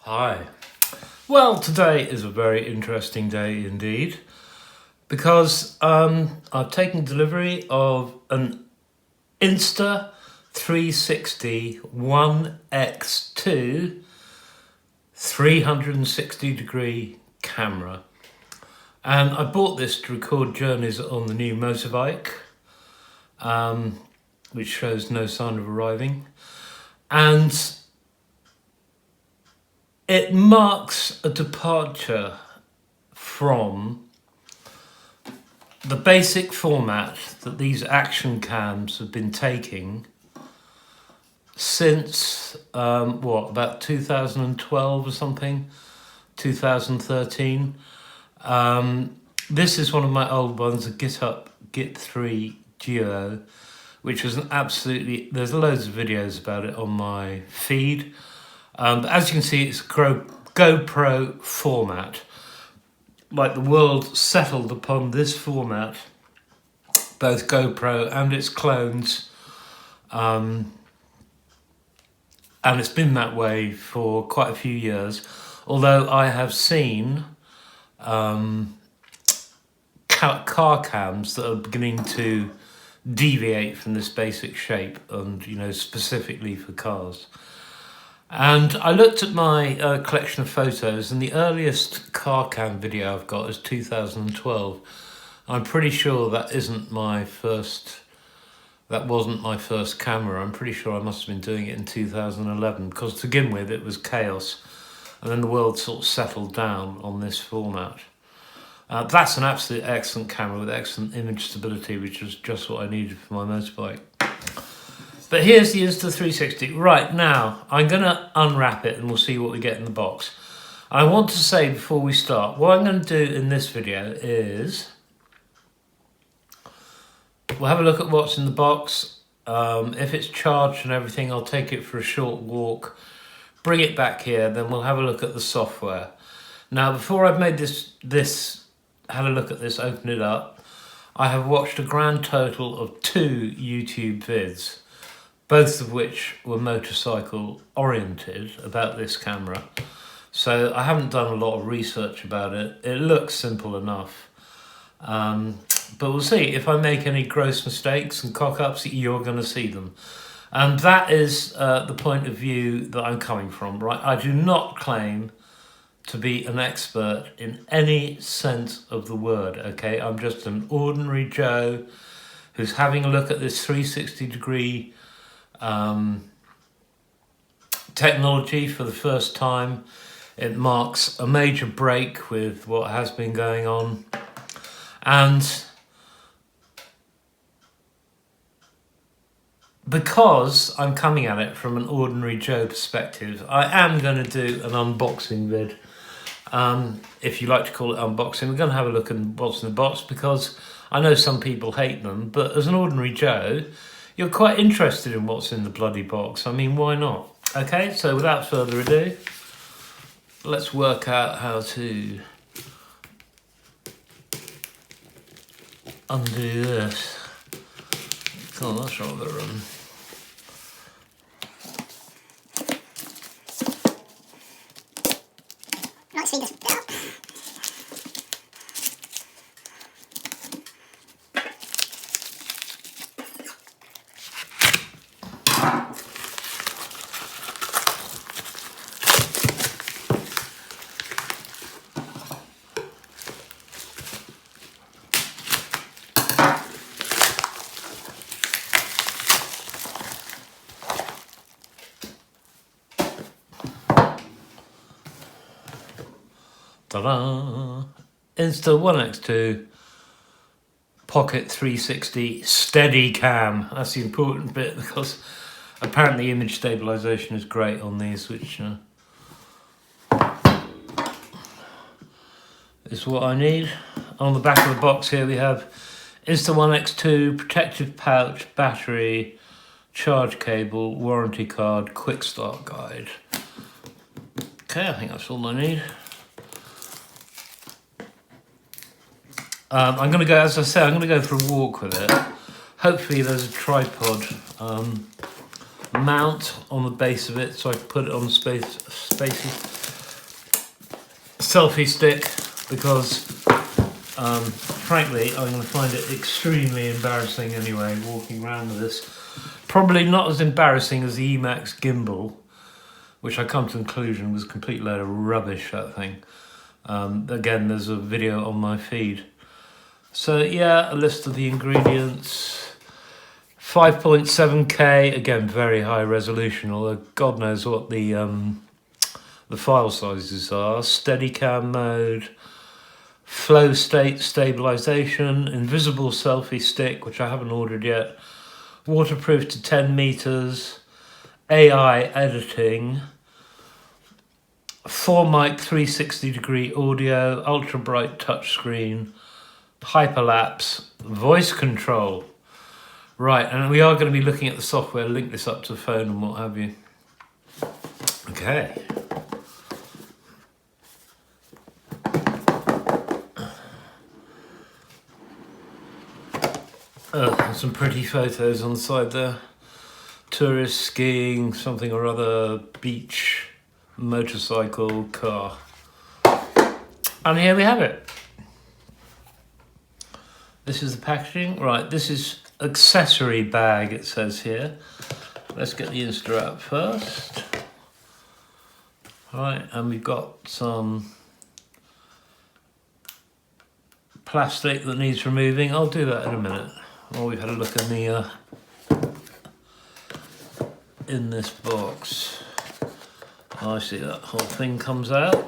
Hi. Well, today is a very interesting day indeed because I've taken delivery of an Insta360 One X2 360-degree camera. And I bought this to record journeys on the new motorbike, which shows no sign of arriving. And it marks a departure from the basic format that these action cams have been taking since, about 2012 or something, 2013. This is one of my old ones, a Git3 Duo, which was an absolutely, there's loads of videos about it on my feed. But as you can see, it's a GoPro format. Like the world settled upon this format, both GoPro and its clones. And it's been that way for quite a few years. Although I have seen car cams that are beginning to deviate from this basic shape and, specifically for cars. And I looked at my collection of photos, and the earliest car cam video I've got is 2012. I'm pretty sure that wasn't my first camera. I'm pretty sure I must have been doing it in 2011, because to begin with it was chaos, and then the world sort of settled down on this format. That's an absolute excellent camera with excellent image stability, which is just what I needed for my motorbike. But here's the Insta360. Right, now, I'm going to unwrap it and we'll see what we get in the box. I want to say before we start, what I'm going to do in this video is we'll have a look at what's in the box. If it's charged and everything, I'll take it for a short walk, bring it back here, then we'll have a look at the software. Now, before I've made had a look at this, open it up, I have watched a grand total of 2 YouTube vids, both of which were motorcycle oriented about this camera. So I haven't done a lot of research about it. It looks simple enough. But we'll see. If I make any gross mistakes and cock-ups, you're going to see them. And that is the point of view that I'm coming from, right? I do not claim to be an expert in any sense of the word, okay? I'm just an ordinary Joe who's having a look at this 360-degree technology for the first time. It marks a major break with what has been going on, and because I'm coming at it from an ordinary Joe perspective, I am going to do an unboxing vid. If you like to call it unboxing, we're going to have a look at what's in the box, because I know some people hate them, but as an ordinary Joe, you're quite interested in what's in the bloody box. I mean, why not? Okay, so without further ado, let's work out how to undo this. Oh, that's rather Might speed this up. ta-da! Insta One X2 Pocket 360 Steady Cam. That's the important bit, because apparently image stabilization is great on these, which is what I need. On the back of the box here we have Insta One X2 protective pouch, battery, charge cable, warranty card, quick start guide. Okay, I think that's all I need. I'm going to go, as I said, I'm going to go for a walk with it. Hopefully there's a tripod mount on the base of it so I can put it on spaces. selfie stick because frankly I'm going to find it extremely embarrassing anyway walking around with this. Probably not as embarrassing as the Emax gimbal, which I come to the conclusion was a complete load of rubbish, that thing. Again, there's a video on my feed. So yeah, a list of the ingredients. 5.7K, again very high resolution, although God knows what the file sizes are. Steadicam mode, flow state stabilization, invisible selfie stick, which I haven't ordered yet, waterproof to 10 meters, AI editing, 4-mic 360-degree audio, ultra bright touchscreen, hyperlapse, voice control. Right, and we are going to be looking at the software, link this up to the phone and what have you. Okay. Some pretty photos on the side there. Tourists skiing, something or other, beach, motorcycle, car. And here we have it. This is the packaging. Right, this is accessory bag, it says here. Let's get the Insta out first. Right, and we've got some plastic that needs removing. I'll do that in a minute. Well, we've had a look in the in this box. I see that whole thing comes out.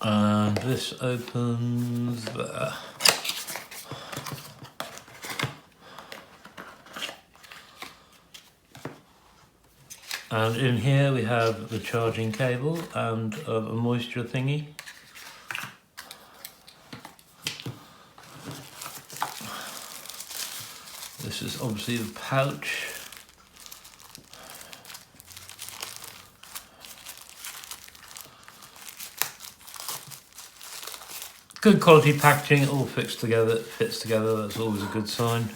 And this opens there. And in here we have the charging cable and a moisture thingy. This is obviously the pouch. Good quality packaging, it all fits together, that's always a good sign.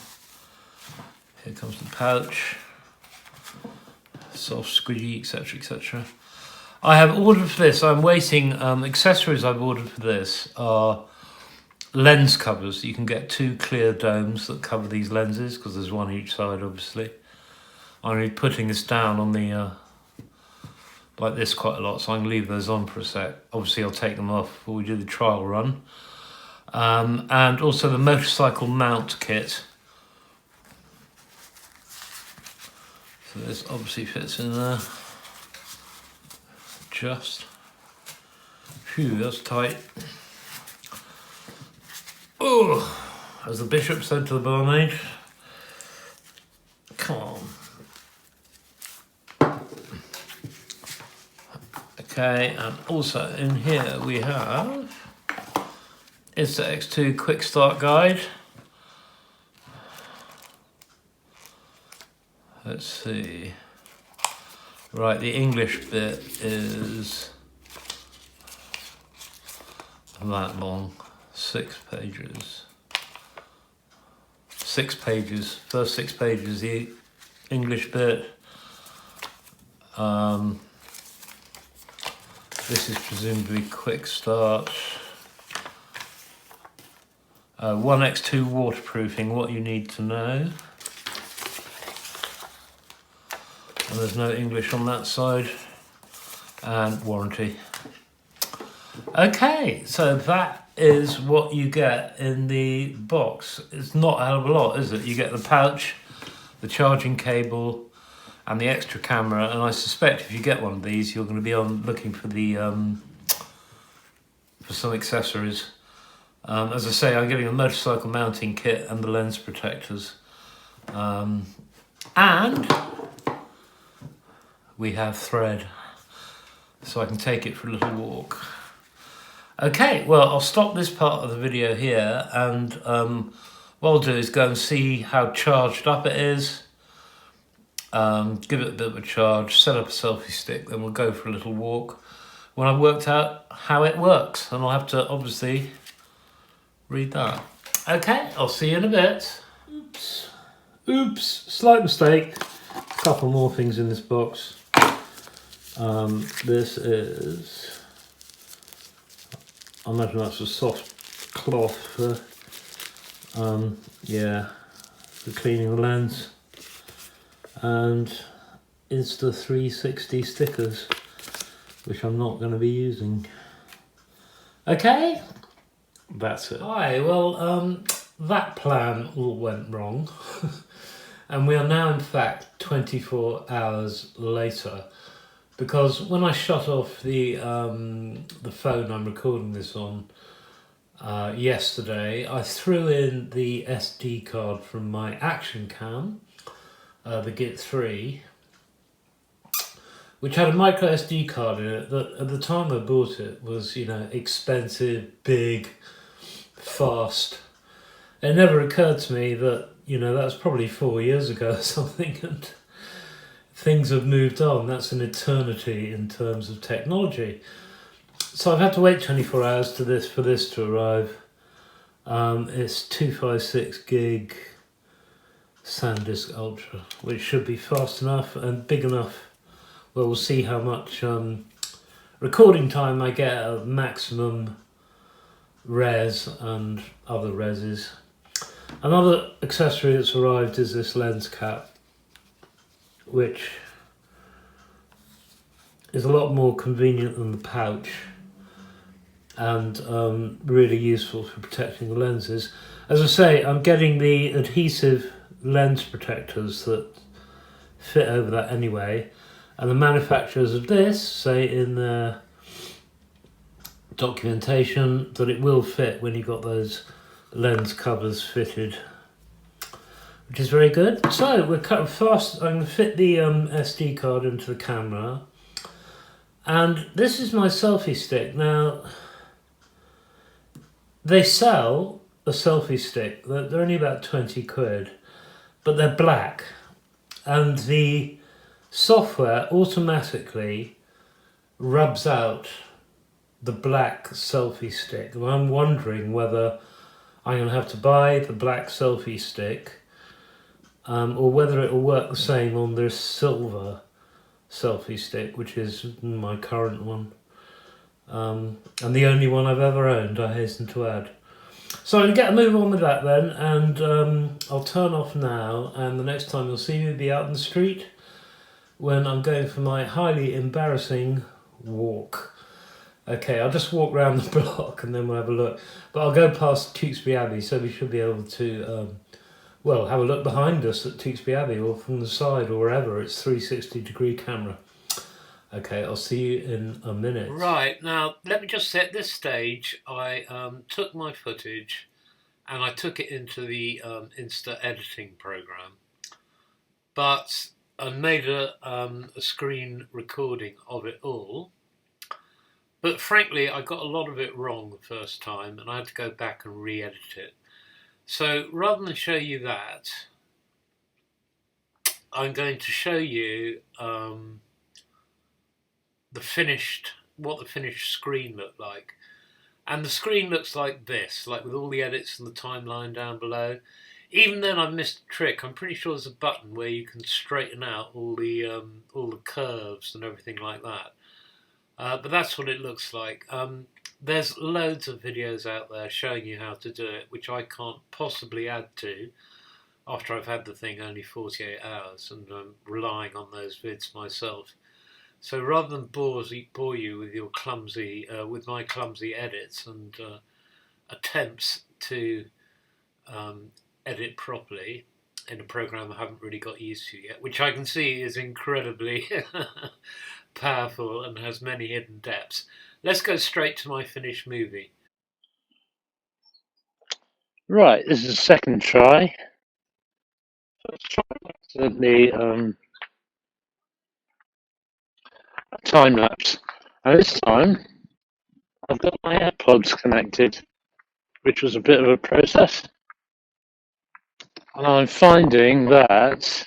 Here comes the pouch. Soft, squidgy, etc, etc. I have ordered for this, I'm waiting, accessories I've ordered for this are lens covers. You can get 2 clear domes that cover these lenses, because there's one each side obviously. I'm going to be putting this down on the, like this quite a lot, so I'm going to leave those on for a sec. Obviously I'll take them off before we do the trial run. And also the motorcycle mount kit. So this obviously fits in there. Just. Phew, that's tight. Oh, as the bishop said to the barmaid. Come on. Okay, and also in here we have Insta360 Quick Start Guide. Let's see. Right, the English bit is that long. 6 pages. 6 pages. First 6 pages, the English bit. This is presumably quick start. One X2 waterproofing, what you need to know. And there's no English on that side. And warranty. Okay, so that is what you get in the box. It's not a hell of a lot, is it? You get the pouch, the charging cable, and the extra camera. And I suspect if you get one of these, you're going to be on looking for the for some accessories. As I say, I'm getting a motorcycle mounting kit and the lens protectors. And we have thread, so I can take it for a little walk. Okay, well, I'll stop this part of the video here, and what I'll do is go and see how charged up it is, give it a bit of a charge, set up a selfie stick, then we'll go for a little walk when I've worked out how it works, and I'll have to obviously read that. Okay, I'll see you in a bit. Oops, slight mistake. couple more things in this box. This is, I imagine that's a soft cloth for, yeah, for cleaning the lens, and Insta360 stickers, which I'm not going to be using. Okay, that's it. Hi, well, that plan all went wrong. And we are now in fact 24 hours later, because when I shut off the phone I'm recording this on yesterday, I threw in the SD card from my action cam, the Git 3, which had a micro SD card in it that at the time I bought it was, you know, expensive, big, fast. It never occurred to me that, you know, that was probably 4 years ago or something, and things have moved on. That's an eternity in terms of technology. So I've had to wait 24 hours for this to arrive. It's 256 gig SanDisk Ultra, which should be fast enough and big enough. Well, we'll see how much recording time I get at maximum res and other reses. Another accessory that's arrived is this lens cap, which is a lot more convenient than the pouch and really useful for protecting the lenses. As I say, I'm getting the adhesive lens protectors that fit over that anyway, and the manufacturers of this say in their documentation that it will fit when you've got those lens covers fitted, which is very good. So we're cutting fast. I'm going to fit the SD card into the camera, and this is my selfie stick. Now, they sell a selfie stick, they're only about 20 quid, but they're black, and the software automatically rubs out the black selfie stick, and I'm wondering whether I'm going to have to buy the black selfie stick, or whether it will work the same on this silver selfie stick, which is my current one, and the only one I've ever owned, I hasten to add. So I'm going to get a move on with that then, and I'll turn off now, and the next time you'll see me will be out in the street when I'm going for my highly embarrassing walk. Okay, I'll just walk around the block and then we'll have a look. But I'll go past Tewkesbury Abbey, so we should be able to, well, have a look behind us at Tewkesbury Abbey, or from the side, or wherever. It's 360-degree camera. Okay, I'll see you in a minute. Right, now, let me just set this stage. I took my footage and I took it into the Insta editing program. But I made a screen recording of it all. But frankly, I got a lot of it wrong the first time, and I had to go back and re-edit it. So rather than show you that, I'm going to show you what the finished screen looked like. And the screen looks like this, like with all the edits and the timeline down below. Even then, I missed a trick. I'm pretty sure there's a button where you can straighten out all the curves and everything like that. But that's what it looks like. There's loads of videos out there showing you how to do it, which I can't possibly add to after I've had the thing only 48 hours and I'm relying on those vids myself. So rather than bore you with your with my clumsy edits and attempts to edit properly in a program I haven't really got used to yet, which I can see is incredibly powerful and has many hidden depths. Let's go straight to my finished movie. Right, this is the second try. First try was the time lapse, and this time I've got my AirPods connected, which was a bit of a process, and I'm finding that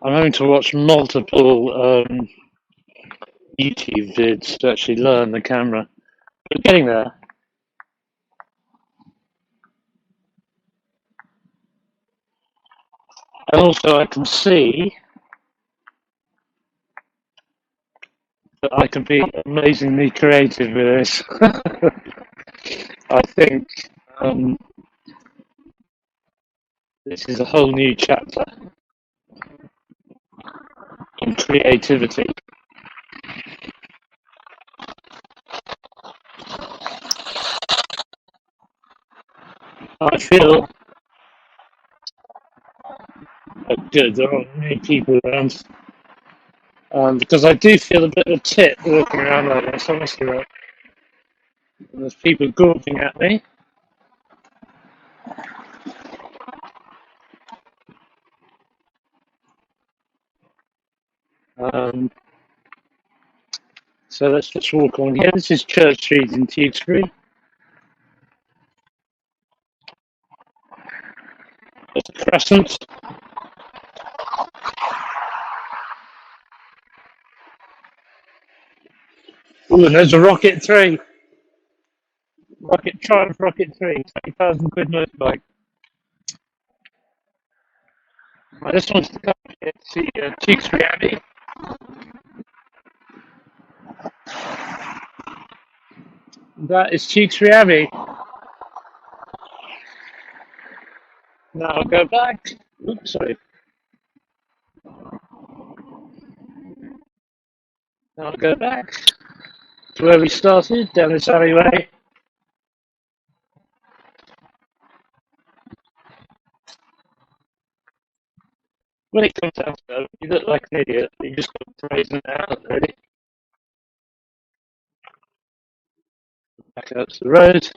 I'm having to watch multiple YouTube vids to actually learn the camera. But getting there. And also I can see that I can be amazingly creative with this. I think this is a whole new chapter in creativity. I feel good. There aren't many people around. Because I do feel a bit of a tit walking around like this, honestly. Right? There's people gawping at me. So let's just walk on here. This is Church Street in Tewkesbury. There's a crescent. Ooh, and there's a Rocket 3. Triumph Rocket 3, 20,000 quid motorbike. I just wanted to come here to see Tewkesbury Abbey. That is Tewkesbury Abbey. Now I'll go back. Oops, sorry. Now I'll go back to where we started, down this alleyway. When it comes down to it, you look like an idiot. You just got to praise it out, really. Back out to the road.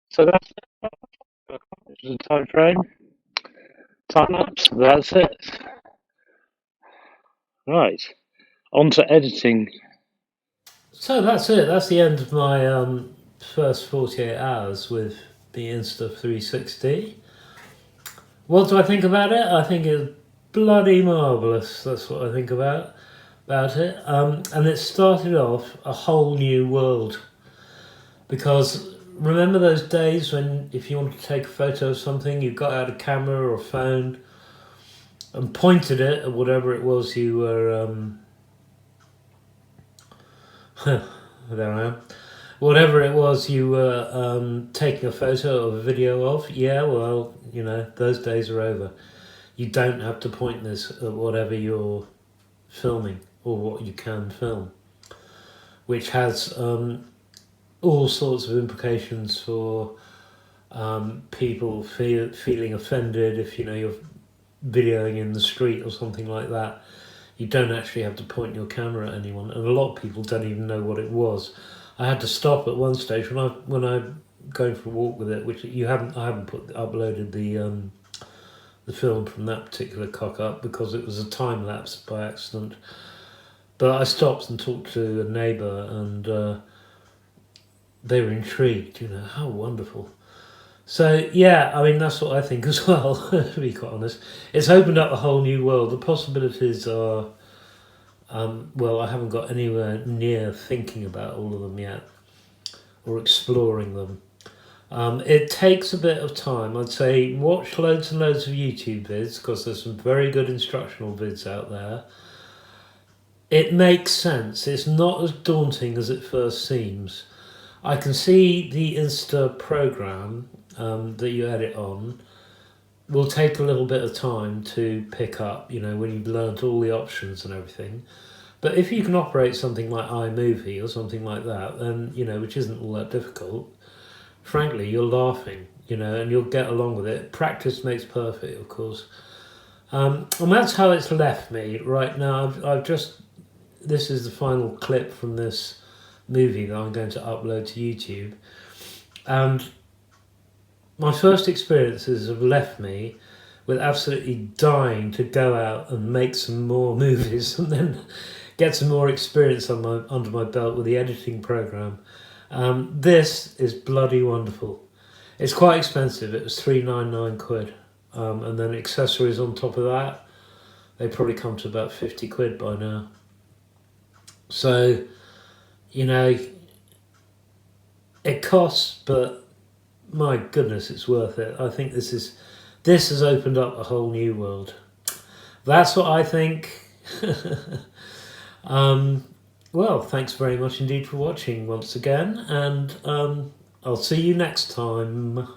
So that's it. This is a time frame. Time lapse. That's it. Right. On to editing. So that's it. That's the end of my first 48 hours with the Insta360. What do I think about it? I think it's bloody marvellous. That's what I think about it. And it started off a whole new world. Because remember those days when if you wanted to take a photo of something, you got out a camera or a phone and pointed it at whatever it was you were... there I am. Whatever it was you were taking a photo or a video of, yeah, well, you know, those days are over. You don't have to point this at whatever you're filming or what you can film, which has all sorts of implications for people feeling offended if, you know, you're videoing in the street or something like that. You don't actually have to point your camera at anyone, and a lot of people don't even know what it was. I had to stop at one stage when I'm going for a walk with it, which I haven't uploaded the film from that particular cock up because it was a time lapse by accident. But I stopped and talked to a neighbour, and they were intrigued. You know, how wonderful. So yeah, I mean that's what I think as well. To be quite honest, it's opened up a whole new world. The possibilities are, well, I haven't got anywhere near thinking about all of them yet, or exploring them. It takes a bit of time. I'd say watch loads and loads of YouTube vids because there's some very good instructional vids out there. It makes sense. It's not as daunting as it first seems. I can see the Insta program that you edit on will take a little bit of time to pick up, you know, when you've learned all the options and everything. But if you can operate something like iMovie or something like that, then, you know, which isn't all that difficult, frankly, you're laughing, you know, and you'll get along with it. Practice makes perfect, of course. And that's how it's left me right now. This is the final clip from this movie that I'm going to upload to YouTube. And my first experiences have left me with absolutely dying to go out and make some more movies and then get some more experience under my belt with the editing program. This is bloody wonderful. It's quite expensive. It was £399, and then accessories on top of that. They probably come to about 50 quid by now. So, you know, it costs, but my goodness, it's worth it. I think this has opened up a whole new world. That's what I think. Well, thanks very much indeed for watching once again, and I'll see you next time.